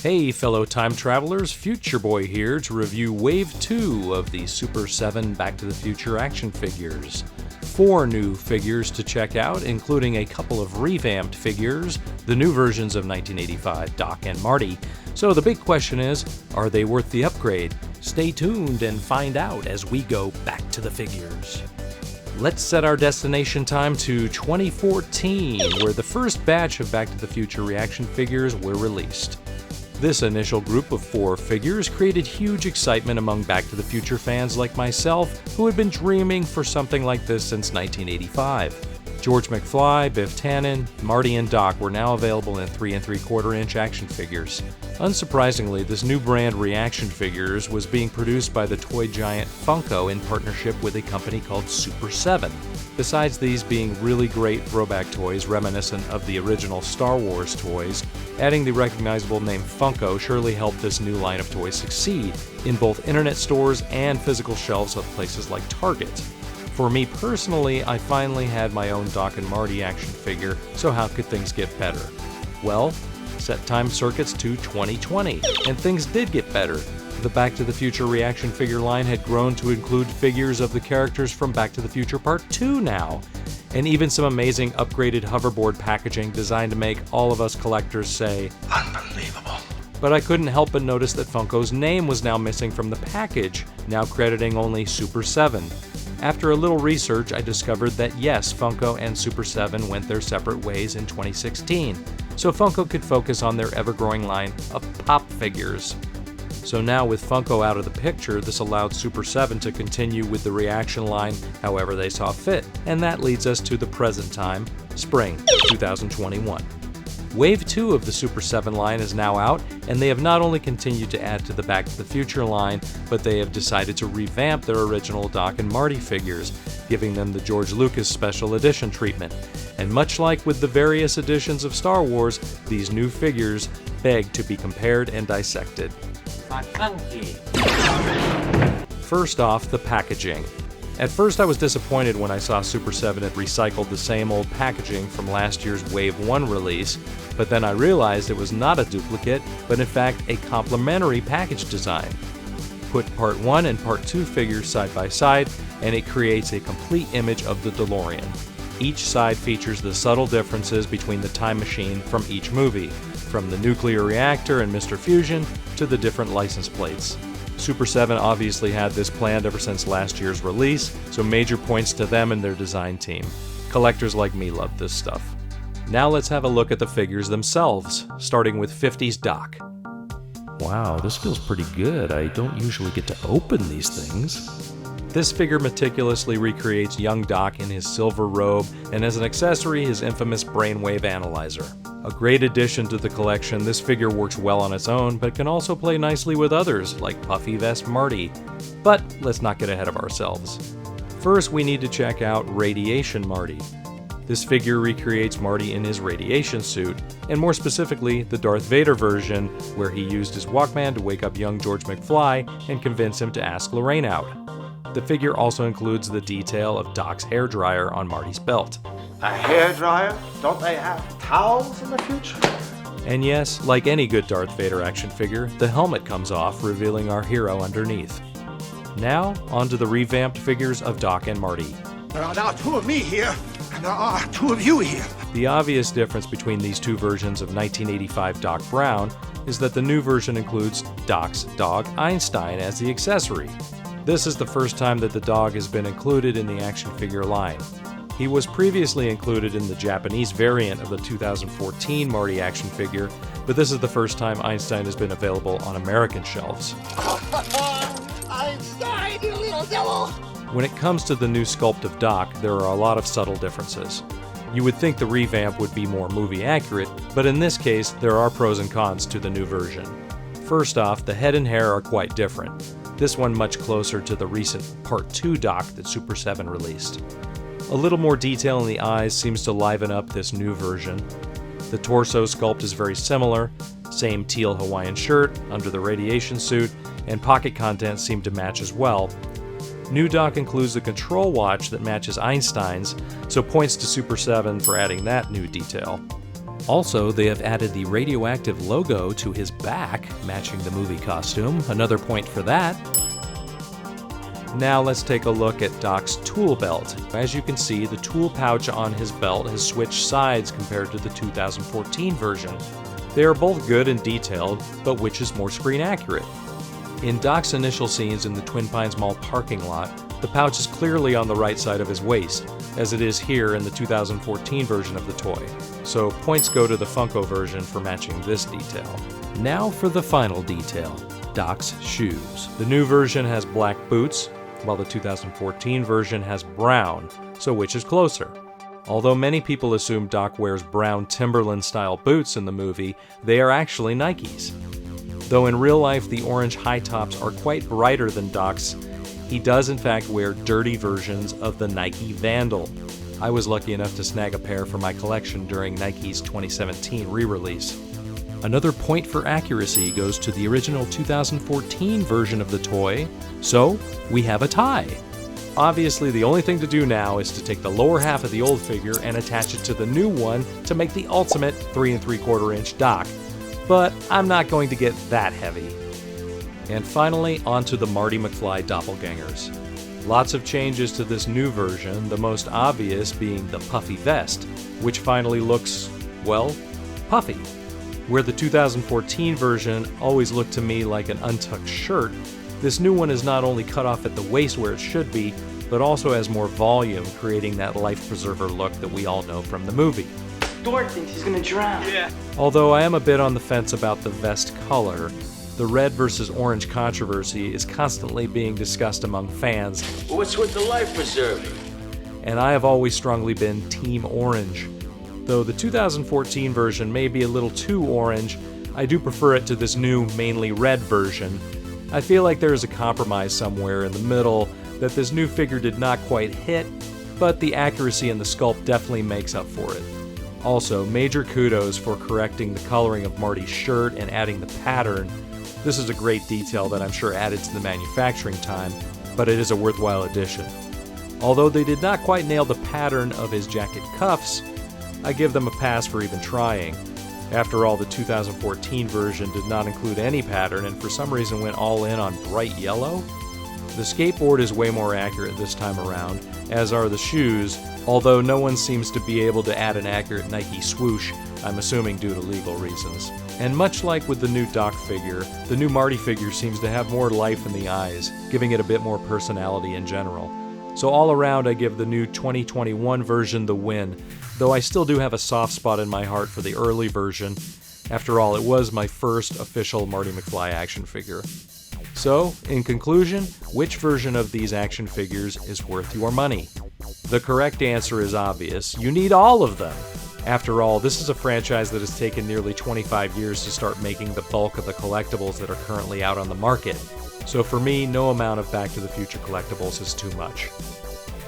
Hey fellow time travelers, Future Boy here to review Wave 2 of the Super 7 Back to the Future action figures. 4 new figures to check out, including a couple of revamped figures, the new versions of 1985 Doc and Marty. So the big question is, are they worth the upgrade? Stay tuned and find out as we go back to the figures. Let's set our destination time to 2014, where the first batch of Back to the Future reaction figures were released. This initial group of 4 figures created huge excitement among Back to the Future fans like myself, who had been dreaming for something like this since 1985. George Mcfly, Biff Tannen, Marty, and Doc were now available in 3 3/4-inch action figures. Unsurprisingly, this new brand ReAction Figures was being produced by the toy giant Funko in partnership with a company called Super 7. Besides these being really great throwback toys reminiscent of the original Star Wars toys, adding the recognizable name Funko surely helped this new line of toys succeed in both internet stores and physical shelves of places like Target. For me personally, I finally had my own Doc and Marty action figure, so how could things get better? Well, set time circuits to 2020, and things did get better. The Back to the Future reaction figure line had grown to include figures of the characters from Back to the Future Part 2 now, and even some amazing upgraded hoverboard packaging designed to make all of us collectors say, "Unbelievable." But I couldn't help but notice that Funko's name was now missing from the package, now crediting only Super 7. After a little research, I discovered that yes, Funko and Super 7 went their separate ways in 2016, so Funko could focus on their ever-growing line of pop figures. So now with Funko out of the picture, this allowed Super 7 to continue with the reaction line however they saw fit, and that leads us to the present time, spring 2021. Wave 2 of the Super 7 line is now out, and they have not only continued to add to the Back to the Future line, but they have decided to revamp their original Doc and Marty figures, giving them the George Lucas Special Edition treatment. And much like with the various editions of Star Wars, these new figures beg to be compared and dissected. First off, the packaging. At first I was disappointed when I saw Super 7 had recycled the same old packaging from last year's Wave 1 release, but then I realized it was not a duplicate, but in fact a complementary package design. Put Part 1 and Part 2 figures side by side, and it creates a complete image of the DeLorean. Each side features the subtle differences between the time machine from each movie, from the nuclear reactor and Mr. Fusion to the different license plates. Super 7 obviously had this planned ever since last year's release, so major points to them and their design team. Collectors like me love this stuff. Now let's have a look at the figures themselves, starting with 50s Doc. Wow, this feels pretty good. I don't usually get to open these things. This figure meticulously recreates young Doc in his silver robe, and as an accessory, his infamous brainwave analyzer. A great addition to the collection, this figure works well on its own, but can also play nicely with others, like Puffy Vest Marty. But let's not get ahead of ourselves. First, we need to check out Radiation Marty. This figure recreates Marty in his radiation suit, and more specifically, the Darth Vader version, where he used his Walkman to wake up young George Mcfly and convince him to ask Lorraine out. The figure also includes the detail of Doc's hairdryer on Marty's belt. A hairdryer? Don't they have towels in the future? And yes, like any good Darth Vader action figure, the helmet comes off, revealing our hero underneath. Now, onto the revamped figures of Doc and Marty. There are now 2 of me here, and there are 2 of you here. The obvious difference between these 2 versions of 1985 Doc Brown is that the new version includes Doc's dog Einstein as the accessory. This is the first time that the dog has been included in the action figure line. He was previously included in the Japanese variant of the 2014 Marty action figure, but this is the first time Einstein has been available on American shelves. Einstein, you little devil! When it comes to the new sculpt of Doc, there are a lot of subtle differences. You would think the revamp would be more movie accurate, but in this case, there are pros and cons to the new version. First off, the head and hair are quite different. This one much closer to the recent Part 2 Doc that Super 7 released. A little more detail in the eyes seems to liven up this new version. The torso sculpt is very similar, same teal Hawaiian shirt under the radiation suit, and pocket contents seem to match as well. New Doc includes a control watch that matches Einstein's, so points to Super 7 for adding that new detail. Also, they have added the radioactive logo to his back, matching the movie costume. Another point for that. Now let's take a look at Doc's tool belt. As you can see, the tool pouch on his belt has switched sides compared to the 2014 version. They are both good and detailed, but which is more screen accurate? In Doc's initial scenes in the Twin Pines Mall parking lot, the pouch is clearly on the right side of his waist, as it is here in the 2014 version of the toy. So points go to the Funko version for matching this detail. Now for the final detail, Doc's shoes. The new version has black boots, while the 2014 version has brown, so which is closer? Although many people assume Doc wears brown Timberland-style boots in the movie, they are actually Nikes. Though in real life the orange high tops are quite brighter than Doc's, he does in fact wear dirty versions of the Nike Vandal. I was lucky enough to snag a pair for my collection during Nike's 2017 re-release. Another point for accuracy goes to the original 2014 version of the toy, so we have a tie. Obviously, the only thing to do now is to take the lower half of the old figure and attach it to the new one to make the ultimate 3 3/4 inch Doc. But I'm not going to get that heavy. And finally, onto the Marty McFly Doppelgangers. Lots of changes to this new version, the most obvious being the puffy vest, which finally looks, well, puffy. Where the 2014 version always looked to me like an untucked shirt, this new one is not only cut off at the waist where it should be, but also has more volume, creating that life preserver look that we all know from the movie. Dork thinks he's gonna drown. Yeah. Although I am a bit on the fence about the vest color, the red versus orange controversy is constantly being discussed among fans, What's with the life preserver? and I have always strongly been Team Orange. Though the 2014 version may be a little too orange, I do prefer it to this new, mainly red version. I feel like there is a compromise somewhere in the middle that this new figure did not quite hit, but the accuracy in the sculpt definitely makes up for it. Also, major kudos for correcting the coloring of Marty's shirt and adding the pattern. This is a great detail that I'm sure added to the manufacturing time, but it is a worthwhile addition. Although they did not quite nail the pattern of his jacket cuffs, I give them a pass for even trying. After all, the 2014 version did not include any pattern and for some reason went all in on bright yellow. The skateboard is way more accurate this time around, as are the shoes, although no one seems to be able to add an accurate Nike swoosh, I'm assuming due to legal reasons. And much like with the new Doc figure, the new Marty figure seems to have more life in the eyes, giving it a bit more personality in general. So all around I give the new 2021 version the win, though I still do have a soft spot in my heart for the early version. After all, it was my first official Marty McFly action figure. So, in conclusion, which version of these action figures is worth your money? The correct answer is obvious. You need all of them. After all, this is a franchise that has taken nearly 25 years to start making the bulk of the collectibles that are currently out on the market. So for me, no amount of Back to the Future collectibles is too much.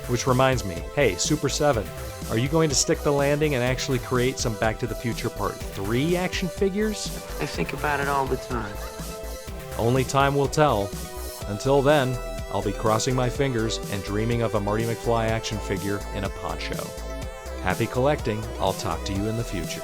Which reminds me, hey, Super 7, are you going to stick the landing and actually create some Back to the Future Part 3 action figures? I think about it all the time. Only time will tell. Until then, I'll be crossing my fingers and dreaming of a Marty McFly action figure in a poncho. Happy collecting. I'll talk to you in the future.